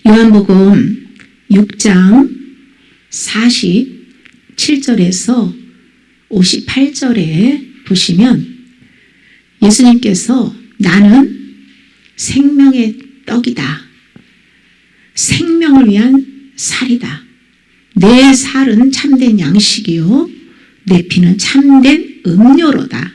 요한복음 6장 47절에서 58절에 보시면 예수님께서 나는 생명의 떡이다. 생명을 위한 살이다. 내 살은 참된 양식이요 내 피는 참된 음료로다.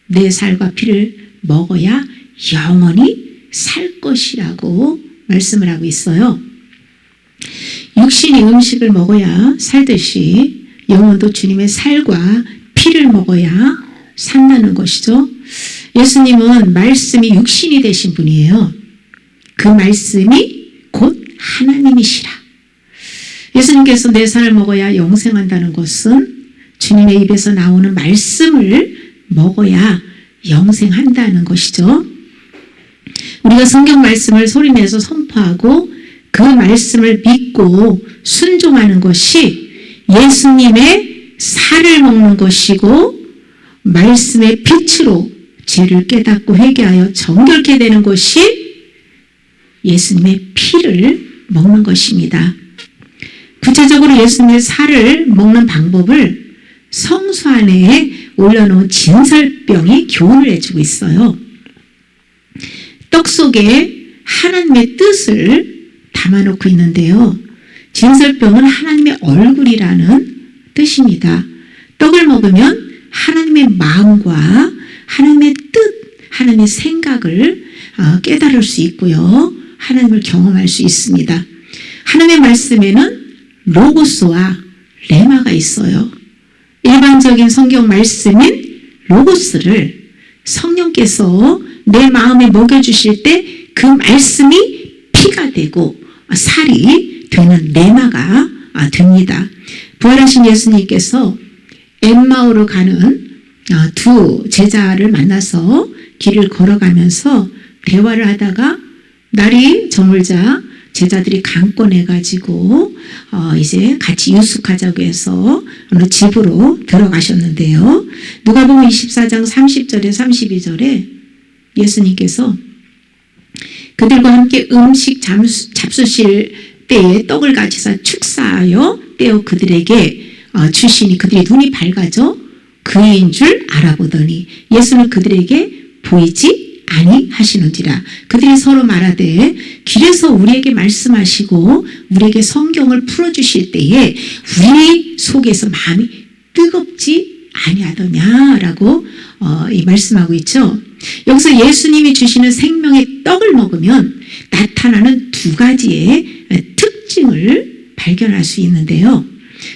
내 살과 피를 먹어야 영원히 살 것이라고 말씀을 하고 있어요. 육신이 음식을 먹어야 살듯이 영혼도 주님의 살과 피를 먹어야 산다는 것이죠. 예수님은 말씀이 육신이 되신 분이에요. 그 말씀이 곧 하나님이시라. 예수님께서 내 살을 먹어야 영생한다는 것은 주님의 입에서 나오는 말씀을 먹어야 영생한다는 것이죠. 우리가 성경 말씀을 소리내서 선포하고 그 말씀을 믿고 순종하는 것이 예수님의 살을 먹는 것이고 말씀의 빛으로 죄를 깨닫고 회개하여 정결케 되는 것이 예수님의 피를 먹는 것입니다. 구체적으로 예수님의 살을 먹는 방법을 성수 안에 올려놓은 진설병이 교훈을 해주고 있어요. 떡 속에 하나님의 뜻을 담아놓고 있는데요. 진설병은 하나님의 얼굴이라는 뜻입니다. 떡을 먹으면 하나님의 마음과 하나님의 뜻, 하나님의 생각을 깨달을 수 있고요. 하나님을 경험할 수 있습니다. 하나님의 말씀에는 로고스와 레마가 있어요. 일반적인 성경 말씀인 로고스를 성령께서 내 마음에 먹여주실 때 그 말씀이 피가 되고 살이 되는 레마가 됩니다. 부활하신 예수님께서 엠마오로 가는 두 제자를 만나서 길을 걸어가면서 대화를 하다가 날이 저물자 제자들이 강권해가지고 이제 같이 유숙하자고 해서 어느 집으로 들어가셨는데요. 누가복음 24장 30절에 32절에 예수님께서 그들과 함께 음식 잡수실 때에 떡을 가지사 축사하여 떼어 그들에게 주시니 그들의 눈이 밝아져 그인 줄 알아보더니 예수는 그들에게 보이지 아니하시는지라. 그들이 서로 말하되 길에서 우리에게 말씀하시고 우리에게 성경을 풀어주실 때에 우리 속에서 마음이 뜨겁지 아니하더냐라고 말씀하고 있죠. 여기서 예수님이 주시는 생명의 떡을 먹으면 나타나는 두 가지의 특징을 발견할 수 있는데요.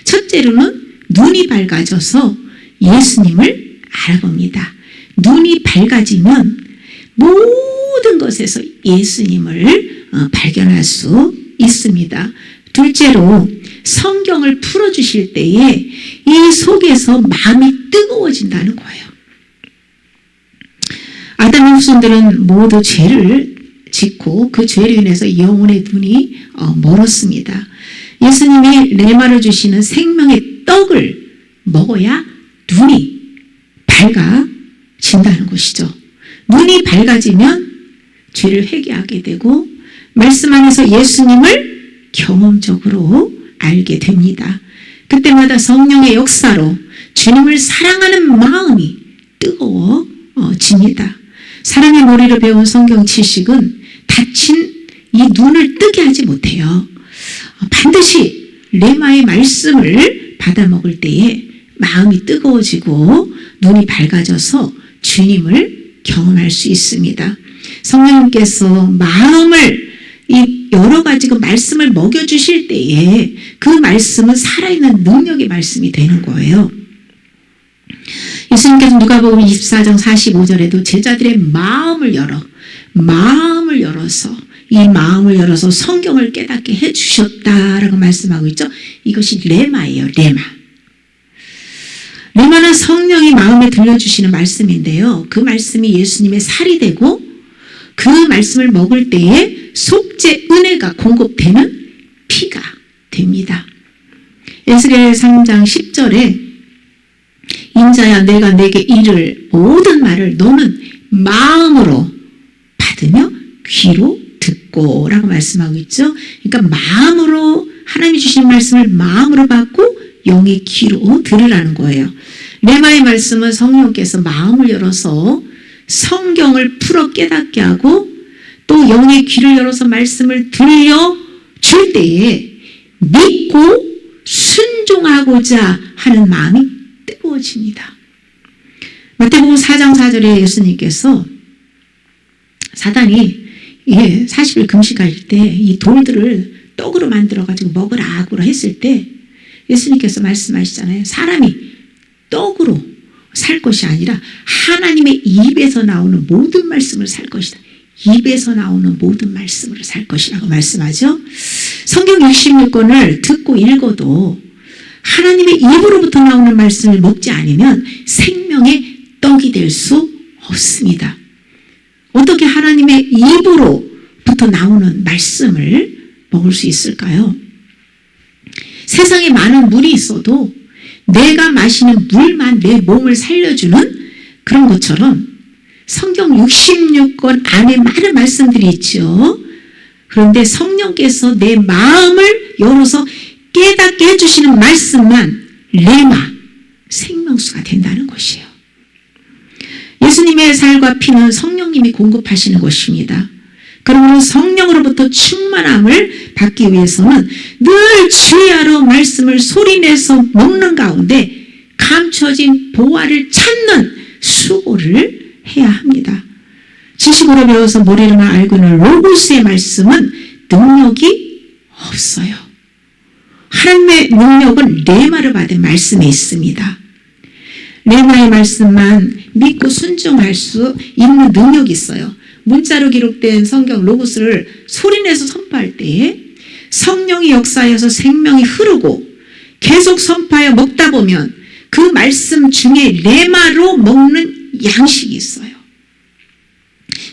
첫째로는 눈이 밝아져서 예수님을 알아봅니다. 눈이 밝아지면 모든 것에서 예수님을 발견할 수 있습니다. 둘째로 성경을 풀어주실 때에 이 속에서 마음이 뜨거워진다는 거예요. 아담의 후손들은 모두 죄를 짓고 그 죄로 인해서 영혼의 눈이 멀었습니다. 예수님이 레마를 주시는 생명의 떡을 먹어야 눈이 밝아진다는 것이죠. 눈이 밝아지면 죄를 회개하게 되고 말씀 안에서 예수님을 경험적으로 알게 됩니다. 그때마다 성령의 역사로 주님을 사랑하는 마음이 뜨거워집니다. 사랑의 머리로 배운 성경 지식은 다친 이 눈을 뜨게 하지 못해요. 반드시 레마의 말씀을 받아 먹을 때에 마음이 뜨거워지고 눈이 밝아져서 주님을 경험할 수 있습니다. 성령님께서 마음을 이 여러 가지 그 말씀을 먹여주실 때에 그 말씀은 살아있는 능력의 말씀이 되는 거예요. 예수님께서 누가복음 24장 45절에도 제자들의 마음을 열어서 성경을 깨닫게 해주셨다라고 말씀하고 있죠. 이것이 레마예요. 레마는 성령이 마음에 들려주시는 말씀인데요. 그 말씀이 예수님의 살이 되고 그 말씀을 먹을 때에 속죄 은혜가 공급되는 피가 됩니다. 에스겔 3장 10절에 인자야 내가 내게 이를 모든 말을 너는 마음으로 받으며 귀로 듣고 먹고 라고 말씀하고 있죠. 그러니까 마음으로 하나님이 주신 말씀을 마음으로 받고 영의 귀로 들으라는 거예요. 레마의 말씀은 성령께서 마음을 열어서 성경을 풀어 깨닫게 하고 또 영의 귀를 열어서 말씀을 들려줄 때에 믿고 순종하고자 하는 마음이 뜨거워집니다. 마태복음 4장 4절에 예수님께서 사단이 40일 금식할 때 이 돌들을 떡으로 만들어가지고 먹으라고 했을 때 예수님께서 말씀하시잖아요. 사람이 떡으로 살 것이 아니라 하나님의 입에서 나오는 모든 말씀을 살 것이다. 입에서 나오는 모든 말씀으로 살 것이라고 말씀하죠. 성경 66권을 듣고 읽어도 하나님의 입으로부터 나오는 말씀을 먹지 않으면 생명의 떡이 될 수 없습니다. 어떻게 하나님의 입으로부터 나오는 말씀을 먹을 수 있을까요? 세상에 많은 물이 있어도 내가 마시는 물만 내 몸을 살려주는 그런 것처럼 성경 66권 안에 많은 말씀들이 있죠. 그런데 성령께서 내 마음을 열어서 깨닫게 해주시는 말씀만 레마, 생명수가 된다는 것이에요. 예수님의 살과 피는 성령님이 공급하시는 것입니다. 그러므로 성령으로부터 충만함을 받기 위해서는 늘 주야로 말씀을 소리내서 먹는 가운데 감춰진 보화를 찾는 수고를 해야 합니다. 지식으로 배워서 머리로만 알고는 로고스의 말씀은 능력이 없어요. 하나님의 능력은 레마를 받은 말씀에 있습니다. 레마의 말씀만 믿고 순종할 수 있는 능력이 있어요. 문자로 기록된 성경 로고스를 소리내서 선포할 때에 성령이 역사하여서 생명이 흐르고 계속 선포하여 먹다 보면 그 말씀 중에 레마로 먹는 양식이 있어요.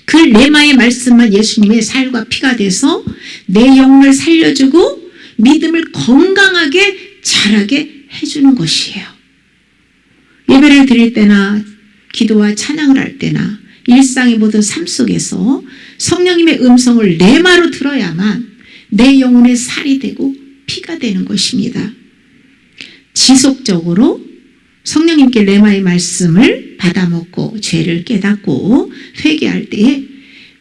그 레마의 말씀만 예수님의 살과 피가 돼서 내 영혼을 살려주고 믿음을 건강하게 자라게 해주는 것이에요. 예배를 드릴 때나 기도와 찬양을 할 때나 일상의 모든 삶 속에서 성령님의 음성을 레마로 들어야만 내 영혼의 살이 되고 피가 되는 것입니다. 지속적으로 성령님께 레마의 말씀을 받아먹고 죄를 깨닫고 회개할 때에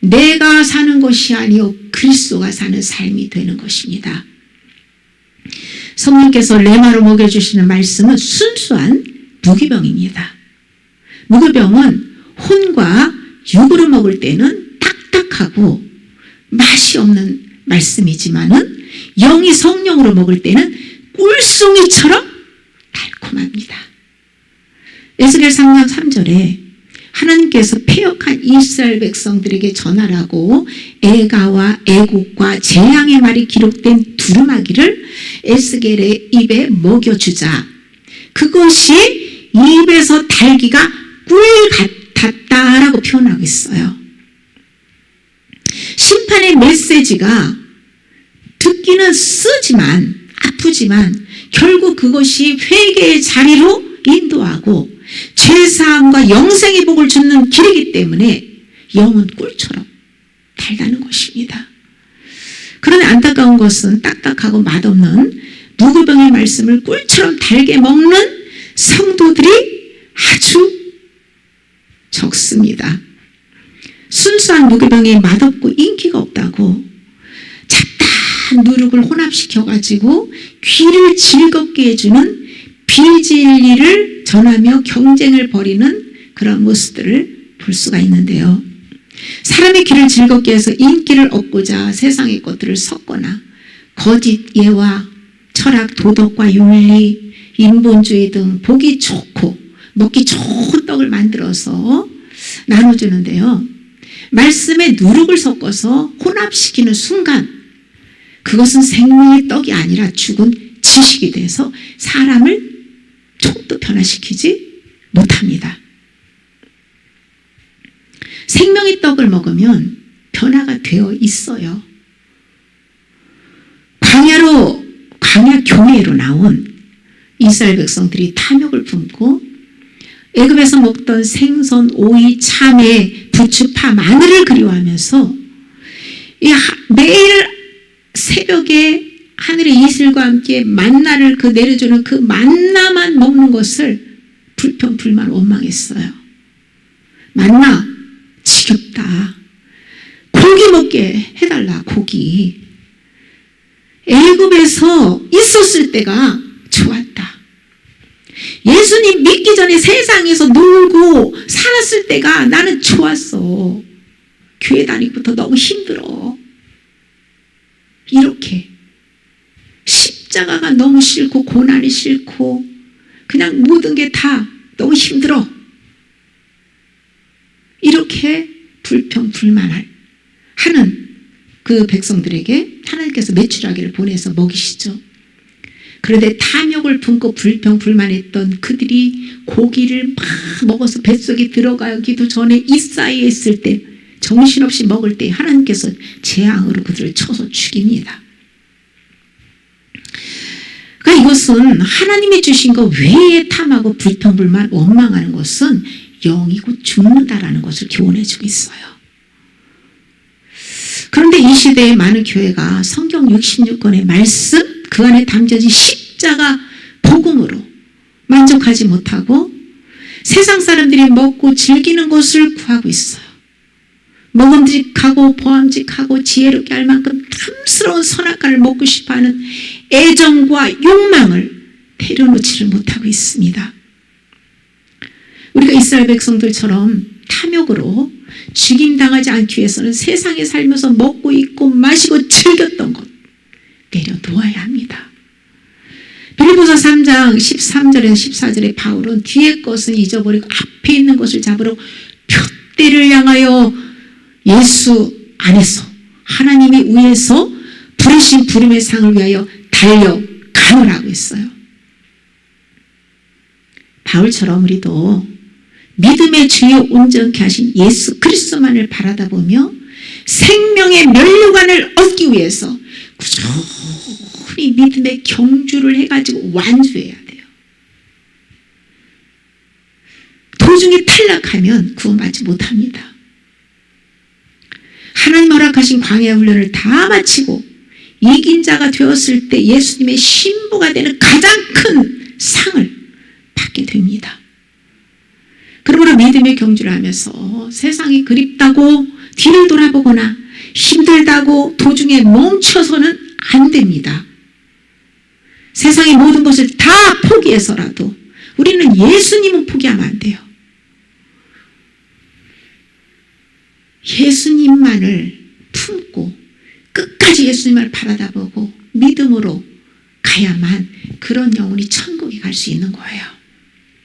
내가 사는 것이 아니요 그리스도가 사는 삶이 되는 것입니다. 성령께서 레마로 먹여주시는 말씀은 순수한 무기병입니다. 무기병은 혼과 육으로 먹을 때는 딱딱하고 맛이 없는 말씀이지만은 영이 성령으로 먹을 때는 꿀송이처럼 달콤합니다. 에스겔 3장 3절에 하나님께서 패역한 이스라엘 백성들에게 전하라고 애가와 애국과 재앙의 말이 기록된 두루마기를 에스겔의 입에 먹여주자. 그것이 입에서 달기가 꿀 같았다라고 표현하고 있어요. 심판의 메시지가 듣기는 쓰지만 아프지만 결국 그것이 회개의 자리로 인도하고 죄사함과 영생의 복을 주는 길이기 때문에 영은 꿀처럼 달다는 것입니다. 그런데 안타까운 것은 딱딱하고 맛없는 무교병의 말씀을 꿀처럼 달게 먹는 성도들이 아주 적습니다. 순수한 무교병이 맛없고 인기가 없다고 잡다한 누룩을 혼합시켜가지고 귀를 즐겁게 해주는 비진리를 전하며 경쟁을 벌이는 그런 모습들을 볼 수가 있는데요. 사람의 귀를 즐겁게 해서 인기를 얻고자 세상의 것들을 섞거나 거짓 예와 철학, 도덕과 윤리, 인본주의 등 보기 좋고 먹기 좋은 떡을 만들어서 나눠주는데요. 말씀에 누룩을 섞어서 혼합시키는 순간 그것은 생명의 떡이 아니라 죽은 지식이 돼서 사람을 조금도 변화시키지 못합니다. 생명의 떡을 먹으면 변화가 되어 있어요. 광야 교회로 나온 이스라엘 백성들이 탐욕을 품고 애굽에서 먹던 생선, 오이, 참외, 부추, 파, 마늘을 그리워하면서 매일 새벽에 하늘의 이슬과 함께 만나를 내려주는 그 만나만 먹는 것을 불평, 불만, 원망했어요. 만나, 지겹다. 고기 먹게 해달라, 고기. 애굽에서 있었을 때가 좋았다. 예수님 믿기 전에 세상에서 놀고 살았을 때가 나는 좋았어. 교회 다니고부터 너무 힘들어. 이렇게 십자가가 너무 싫고 고난이 싫고 그냥 모든 게 다 너무 힘들어. 이렇게 불평 불만을 하는 그 백성들에게 하나님께서 메추라기를 보내서 먹이시죠. 그런데 탐욕을 품고 불평 불만했던 그들이 고기를 막 먹어서 뱃속에 들어가기도 전에 이 사이에 있을 때 정신없이 먹을 때 하나님께서 재앙으로 그들을 쳐서 죽입니다. 그러니까 이것은 하나님이 주신 것 외에 탐하고 불평 불만 원망하는 것은 영이 곧 죽는다라는 것을 교훈해 주고 있어요. 그런데 이 시대의 많은 교회가 성경 66권의 말씀 그 안에 담겨진 십자가 복음으로 만족하지 못하고 세상 사람들이 먹고 즐기는 것을 구하고 있어요. 먹음직하고 보암직하고 지혜롭게 할 만큼 탐스러운 선악과를 먹고 싶어하는 애정과 욕망을 내려놓지를 못하고 있습니다. 우리가 이스라엘 백성들처럼 탐욕으로 죽임당하지 않기 위해서는 세상에 살면서 먹고 입고 마시고 즐겼던 것 내려놓아야 합니다. 빌립보서 3장 13절에서 14절에 바울은 뒤의 것은 잊어버리고 앞에 있는 것을 잡으러 표대를 향하여 예수 안에서 하나님의 위에서 부르신 부름의 상을 위하여 달려가노라고 했어요. 바울처럼 우리도 믿음의 주요 온전케 하신 예수 그리스도만을 바라다 보며 생명의 면류관을 얻기 위해서 꾸준히 믿음의 경주를 해가지고 완주해야 돼요. 도중에 탈락하면 구원받지 못합니다. 하나님 허락하신 광야 훈련을 다 마치고 이긴 자가 되었을 때 예수님의 신부가 되는 가장 큰 상을 받게 됩니다. 그러므로 믿음의 경주를 하면서 세상이 그립다고 뒤를 돌아보거나 힘들다고 도중에 멈춰서는 안 됩니다. 세상의 모든 것을 다 포기해서라도 우리는 예수님은 포기하면 안 돼요. 예수님만을 품고 끝까지 예수님을 바라다보고 믿음으로 가야만 그런 영혼이 천국에 갈 수 있는 거예요.